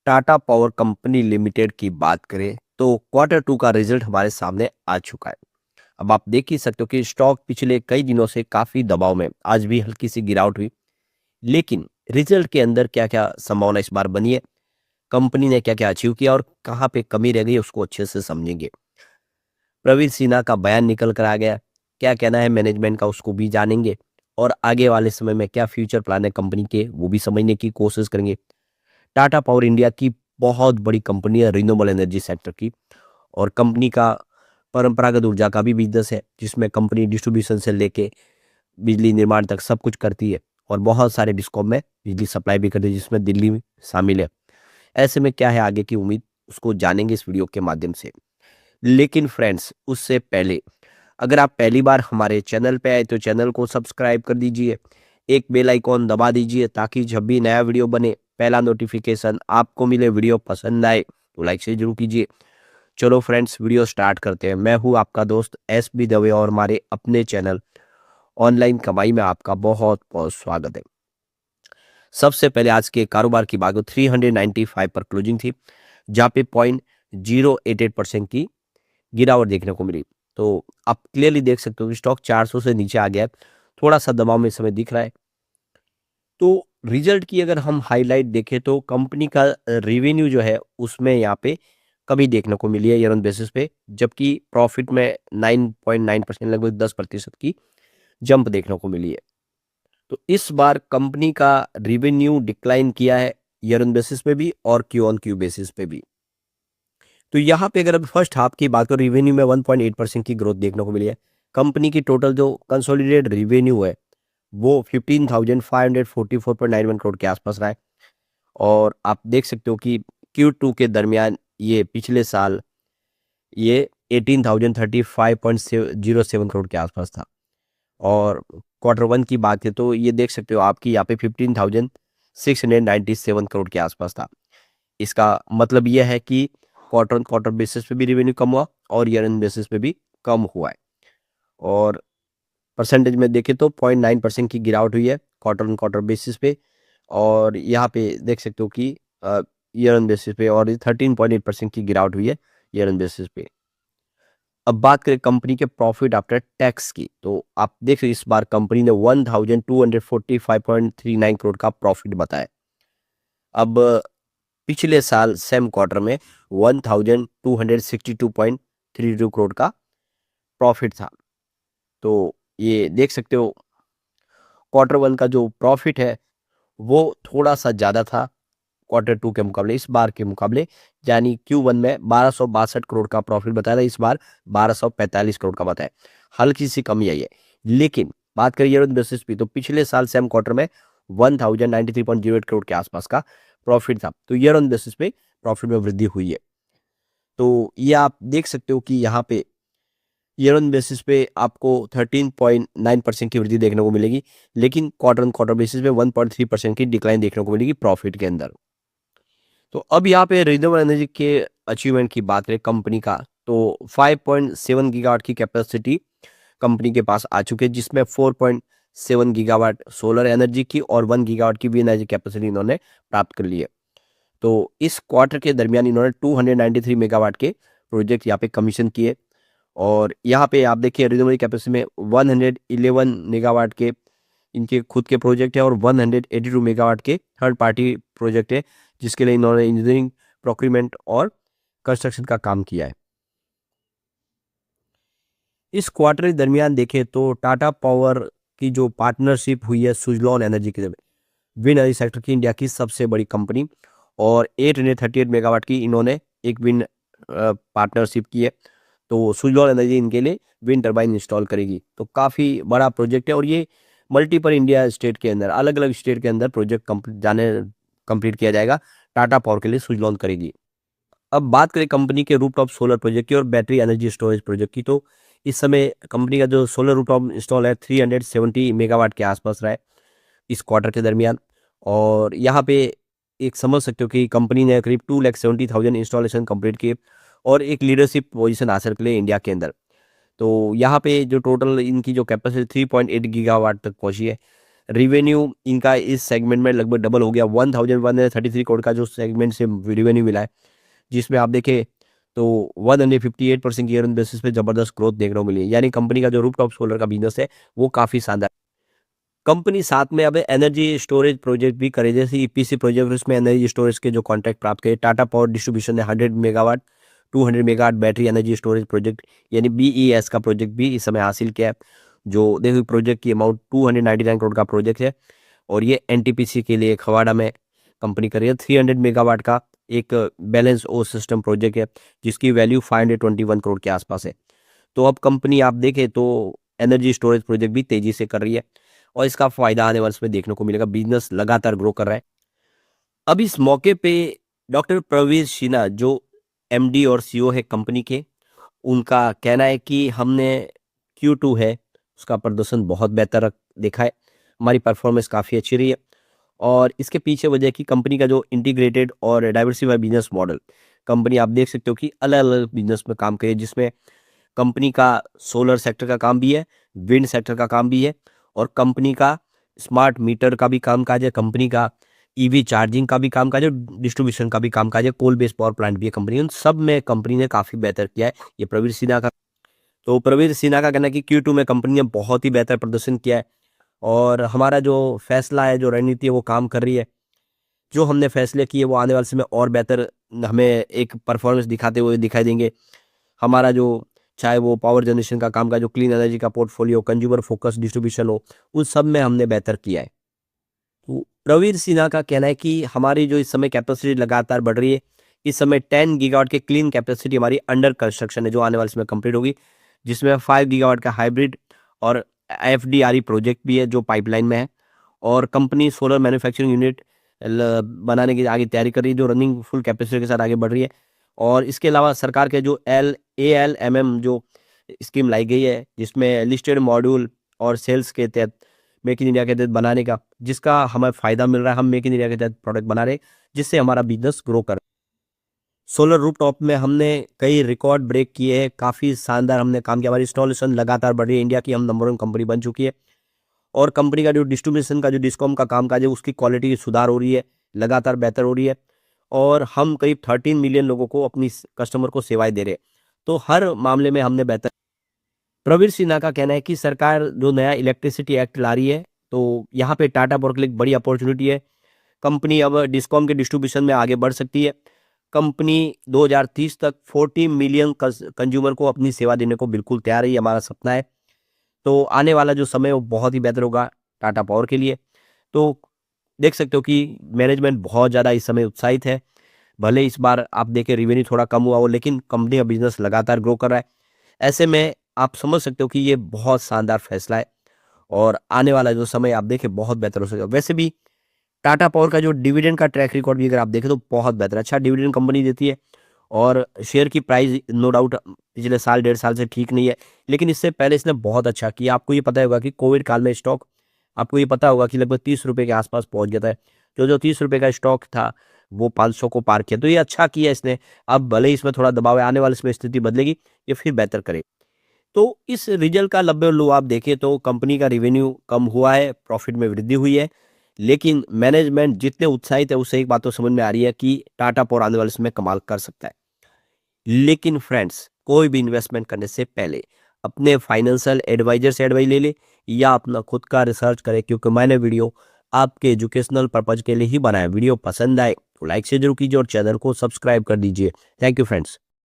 Tata power company limited की बात करें तो क्वार्टर टू का रिजल्ट हमारे सामने आ चुका है। अब आप देख ही सकते हो कि स्टॉक पिछले कई दिनों से काफी दबाव में, आज भी हल्की सी गिरावट हुई, लेकिन रिजल्ट के अंदर क्या क्या संभावना इस बार बनी है, कंपनी ने क्या क्या अचीव किया और कहाँ पे कमी रह गई, उसको अच्छे से समझेंगे। प्रवीण सिन्हा का बयान निकल कर आ गया, क्या कहना है मैनेजमेंट का उसको भी जानेंगे, और आगे वाले समय में क्या फ्यूचर प्लान है कंपनी के वो भी समझने की कोशिश करेंगे। टाटा पावर इंडिया की बहुत बड़ी कंपनी है रिन्यूएबल एनर्जी सेक्टर की, और कंपनी का परंपरागत ऊर्जा का भी बिजनेस है, जिसमें कंपनी डिस्ट्रीब्यूशन से लेके बिजली निर्माण तक सब कुछ करती है, और बहुत सारे डिस्कॉम में बिजली सप्लाई भी करती है, जिसमें दिल्ली भी शामिल है। ऐसे में क्या है आगे की उम्मीद, उसको जानेंगे इस वीडियो के माध्यम से। लेकिन फ्रेंड्स, उससे पहले अगर आप पहली बार हमारे चैनल पे आए तो चैनल को सब्सक्राइब कर दीजिए, एक बेल आइकॉन दबा दीजिए, ताकि जब भी नया वीडियो बने पहला नोटिफिकेशन आपको मिले। वीडियो पसंद आए तो लाइक से जरूर कीजिए। चलो फ्रेंड्स, वीडियो स्टार्ट करते हैं। मैं हूं आपका दोस्त एस बी दवे, और हमारे अपने चैनल ऑनलाइन कमाई में आपका बहुत बहुत स्वागत है। सबसे पहले आज के कारोबार की बात हो, 395 पर क्लोजिंग थी, जहां पे 0.088% की गिरावट देखने को मिली। तो आप क्लियरली देख सकते हो कि स्टॉक 400 से नीचे आ गया है, थोड़ा सा दबाव में इस समय दिख रहा है। तो रिजल्ट की अगर हम हाईलाइट देखें तो कंपनी का रेवेन्यू जो है उसमें यहाँ पे कमी देखने को मिली है ईयर ऑन बेसिस पे, जबकि प्रॉफिट में 9.9%, लगभग 10% की जंप देखने को मिली है। तो इस बार कंपनी का रेवेन्यू डिक्लाइन किया है ईयर ऑन बेसिस पे भी और क्यू ऑन क्यू बेसिस पे भी। तो यहाँ पे अगर अब फर्स्ट हाफ की बात करो, रेवेन्यू में 1.8% की ग्रोथ देखने को मिली है। कंपनी की टोटल जो कंसोलिडेटेड रेवेन्यू है वो 15,544.91 करोड़ के आसपास रहा है, और आप देख सकते हो कि Q2 के दरमियान ये पिछले साल ये 18,035.07 करोड़ के आसपास था। और क्वार्टर वन की बात है तो ये देख सकते हो आपकी यहाँ पे 15,697 करोड़ के आसपास था। इसका मतलब यह है कि क्वार्टर ऑन क्वार्टर बेसिस पे भी रेवेन्यू कम हुआ और ईयर एंड बेसिस पे भी कम हुआ है। और परसेंटेज में देखें तो 0.9% की गिरावट हुई है क्वार्टर ऑन क्वार्टर बेसिस पे, और यहाँ पे देख सकते हो कि ईयर ऑन बेसिस पे और 13.8% की गिरावट हुई है ईयर ऑन बेसिस पे। अब बात करें कंपनी के प्रॉफिट आफ्टर टैक्स की, तो आप देख रहे इस बार कंपनी ने 1245.39 करोड़ का प्रॉफिट बताया। अब पिछले साल सेम क्वार्टर में 1262.32 करोड़ का प्रॉफिट था। तो ये देख सकते हो क्वार्टर वन का जो प्रॉफिट है वो थोड़ा सा ज़्यादा था क्वार्टर टू के मुकाबले, इस बार के मुकाबले, यानी Q1 में 1262 करोड़ का प्रॉफिट बताया था, इस बार 1245 करोड़ का बताया, हल्की सी कमी आई है। लेकिन बात करिए ईयर ऑन बेसिस पे तो पिछले साल सेम क्वार्टर में 1093.08 करोड़ के आसपास का प्रॉफिट था। तो ईयर ऑन बेसिस पे प्रॉफिट में वृद्धि हुई है। तो ये आप देख सकते हो कि यहाँ पे ईयर ऑन बेसिस पे आपको 13.9% की वृद्धि देखने को मिलेगी, लेकिन क्वार्टर ऑन क्वार्टर बेसिस पे 1.3% की डिक्लाइन देखने को मिलेगी प्रॉफिट के अंदर। तो अब यहाँ पे रिन्यूएबल एनर्जी के अचीवमेंट की बात करें कंपनी का, तो 5.7 गीगावाट की कैपेसिटी कंपनी के पास आ चुके हैं, जिसमें 4.7 गीगावाट सोलर एनर्जी की और 1 गीगावाट की विंड एनर्जी कैपेसिटी इन्होंने प्राप्त कर ली है। तो इस क्वार्टर के दरमियान इन्होंने 293 मेगावाट के प्रोजेक्ट यहाँ पे कमीशन किए, और यहाँ पे आप देखिए रिन्यूएबल कैपेसिटी में 111 मेगावाट के इनके खुद के प्रोजेक्ट है और 182 मेगावाट के थर्ड पार्टी प्रोजेक्ट है, जिसके लिए इन्होंने इंजीनियरिंग, प्रोक्यूरमेंट और कंस्ट्रक्शन का काम किया है। इस क्वार्टर के दरमियान देखें तो टाटा पावर की जो पार्टनरशिप हुई है सुजलॉन एनर्जी के, विंड एनर्जी सेक्टर की इंडिया की सबसे बड़ी कंपनी, और 838 मेगावाट की इन्होंने एक विंड पार्टनरशिप की है। तो सुजलॉन एनर्जी इनके लिए विंड टर्बाइन इंस्टॉल करेगी। तो काफ़ी बड़ा प्रोजेक्ट है, और ये मल्टीपल इंडिया स्टेट के अंदर, अलग अलग स्टेट के अंदर प्रोजेक्ट कंप्लीट किया जाएगा, टाटा पावर के लिए सुजलॉन करेगी। अब बात करें कंपनी के रूफटॉप सोलर प्रोजेक्ट की और बैटरी एनर्जी स्टोरेज प्रोजेक्ट की, तो इस समय कंपनी का जो सोलर रूफटॉप इंस्टॉल है 370 मेगावाट के आसपास रहा है इस क्वार्टर के दरमियान। और यहाँ पे एक समझ सकते हो कि कंपनी ने करीब 2,70,000 इंस्टॉलेशन कंप्लीट किए और एक लीडरशिप पोजीशन हासिल कर ली इंडिया के अंदर। तो यहाँ पे जो टोटल इनकी जो कैपेसिटी 3.8 गीगावाट तक पहुंची है, रिवेन्यू इनका इस सेगमेंट में लगभग डबल हो गया, 1133 करोड़ का जो सेगमेंट से रिवेन्यू मिला है, जिसमें आप देखें तो 158% ईयर ऑन बेसिस पे जबरदस्त ग्रोथ देखने को मिली है। यानी कंपनी का जो रूफटॉप सोलर का बिजनेस है वो काफी शानदार। कंपनी साथ में अब एनर्जी स्टोरेज प्रोजेक्ट भी करे, जैसे ईपीसी प्रोजेक्ट, उसमें एनर्जी स्टोरेज के जो कॉन्ट्रैक्ट प्राप्त किए। टाटा पावर डिस्ट्रीब्यूशन ने 100 megawatt 200 megawatt battery energy storage project यानी बीईएस का प्रोजेक्ट भी इस समय हासिल किया है। जो देखो प्रोजेक्ट की अमाउंट 299 करोड़ का प्रोजेक्ट है, और ये एनटीपीसी के लिए खवाड़ा में कंपनी कर रही है। 300 मेगावाट का एक बैलेंस ओ सिस्टम प्रोजेक्ट है, जिसकी वैल्यू 521 करोड़ के आसपास है। तो अब कंपनी आप देखें तो एनर्जी स्टोरेज प्रोजेक्ट भी तेजी से कर रही है, और इसका फायदा आने वर्ष में देखने को मिलेगा। बिजनेस लगातार ग्रो कर रहा है। अब इस मौके पे डॉक्टर प्रवीर सिन्हा जो एमडी और सीईओ है कंपनी के, उनका कहना है कि हमने Q2 है उसका प्रदर्शन बहुत बेहतर देखा है, हमारी परफॉर्मेंस काफ़ी अच्छी रही है। और इसके पीछे वजह कि कंपनी का जो इंटीग्रेटेड और डाइवर्सिफाइड बिजनेस मॉडल, कंपनी आप देख सकते हो कि अलग अलग बिजनेस में काम करे, जिसमें कंपनी का सोलर सेक्टर का काम भी है, विंड सेक्टर का काम भी है, और कंपनी का स्मार्ट मीटर का भी कामकाज है, कंपनी का ईवी चार्जिंग का भी कामकाज है, डिस्ट्रीब्यूशन का भी कामकाज है, कोल बेस्ड पावर प्लांट भी है कंपनी। उन सब में कंपनी ने काफ़ी बेहतर किया है, ये प्रवीर सिन्हा का। तो प्रवीर सिन्हा का कहना है कि Q2 में कंपनी ने बहुत ही बेहतर प्रदर्शन किया है, और हमारा जो फैसला है, जो रणनीति है, वो काम कर रही है। जो हमने फैसले किए वो आने वाले समय में और बेहतर हमें एक परफॉर्मेंस दिखाते हुए दिखाई देंगे। हमारा जो चाहे वो पावर जनरेशन का काम का जो क्लीन एनर्जी का पोर्टफोलियो, कंज्यूमर फोकस डिस्ट्रीब्यूशन हो, उन सब में हमने बेहतर किया है। तो प्रवीर सिन्हा का कहना है कि हमारी जो इस समय कैपेसिटी लगातार बढ़ रही है। इस समय 10 गीगावाट की क्लीन कैपेसिटी हमारी अंडर कंस्ट्रक्शन है, जो आने वाले समय कंप्लीट होगी, जिसमें 5 गीगावाट का हाइब्रिड और एफडीआरई प्रोजेक्ट भी है जो पाइपलाइन में है। और कंपनी सोलर मैन्युफैक्चरिंग यूनिट बनाने की आगे तैयारी कर रही है, जो रनिंग फुल कैपेसिटी के साथ आगे बढ़ रही है। और इसके अलावा सरकार के जो ALMM जो स्कीम लाई गई है, जिसमें लिस्टेड मॉड्यूल और सेल्स के तहत मेक इन इंडिया के तहत बनाने का, जिसका हमें फ़ायदा मिल रहा है। हम मेक इन इंडिया के तहत प्रोडक्ट बना रहे हैं, जिससे हमारा बिजनेस ग्रो कर। सोलर रूफटॉप में हमने कई रिकॉर्ड ब्रेक किए हैं, काफ़ी शानदार हमने काम किया। हमारी इंस्टॉलेशन लगातार बढ़ रही है, इंडिया की हम नंबर 1 कंपनी बन चुकी है। और कंपनी का जो डिस्ट्रीब्यूशन का जो डिस्कॉम का कामकाज है, उसकी क्वालिटी की सुधार हो रही है, लगातार बेहतर हो रही है। और हम करीब 13 मिलियन लोगों को अपनी कस्टमर को सेवाएं दे रहे हैं। तो हर मामले में हमने बेहतर। प्रवीर सिन्हा का कहना है कि सरकार जो नया इलेक्ट्रिसिटी एक्ट ला रही है, तो यहाँ पे टाटा पावर के लिए एक बड़ी अपॉर्चुनिटी है। कंपनी अब डिस्कॉम के डिस्ट्रीब्यूशन में आगे बढ़ सकती है। कंपनी 2030 तक 40 मिलियन कंज्यूमर को अपनी सेवा देने को बिल्कुल तैयार है, ये हमारा सपना है। तो आने वाला जो समय है वो बहुत ही बेहतर होगा टाटा पावर के लिए। तो देख सकते हो कि मैनेजमेंट बहुत ज़्यादा इस समय उत्साहित है। भले इस बार आप देखें रिवेन्यू थोड़ा कम हुआ हो, लेकिन कंपनी का बिजनेस लगातार ग्रो कर रहा है। ऐसे में आप समझ सकते हो कि ये बहुत शानदार फैसला है, और आने वाला जो समय आप देखें बहुत बेहतर हो सकेगा। वैसे भी टाटा पावर का जो डिविडेंड का ट्रैक रिकॉर्ड भी अगर आप देखें तो बहुत बेहतर है, अच्छा डिविडेंड कंपनी देती है। और शेयर की प्राइस नो डाउट पिछले साल 1.5 साल से ठीक नहीं है, लेकिन इससे पहले इसने बहुत अच्छा किया। आपको ये पता होगा कि कोविड काल में स्टॉक, आपको ये पता होगा कि लगभग 30 रुपये के आसपास पहुंच गया था। जो 30 रुपये का स्टॉक था वो 500 को पार किया, तो ये अच्छा किया इसने। अब भले ही इसमें थोड़ा दबाव है, आने वाले इसमें स्थिति बदलेगी, ये फिर बेहतर करे। तो इस रिजल्ट का लब्बे लो आप देखें तो कंपनी का रिवेन्यू कम हुआ है, प्रॉफिट में वृद्धि हुई है, लेकिन मैनेजमेंट जितने उत्साहित है उससे एक बात तो समझ में आ रही है कि टाटा पावर आने वाले समय कमाल कर सकता है। लेकिन फ्रेंड्स, कोई भी इन्वेस्टमेंट करने से पहले अपने फाइनेंशियल एडवाइजर से एडवाइस ले ले, या अपना खुद का रिसर्च करें, क्योंकि मैंने वीडियो आपके एजुकेशनल पर्पज के लिए ही बनाया। वीडियो पसंद आए तो लाइक से जरूर कीजिए और चैनल को सब्सक्राइब कर दीजिए। Thank you friends.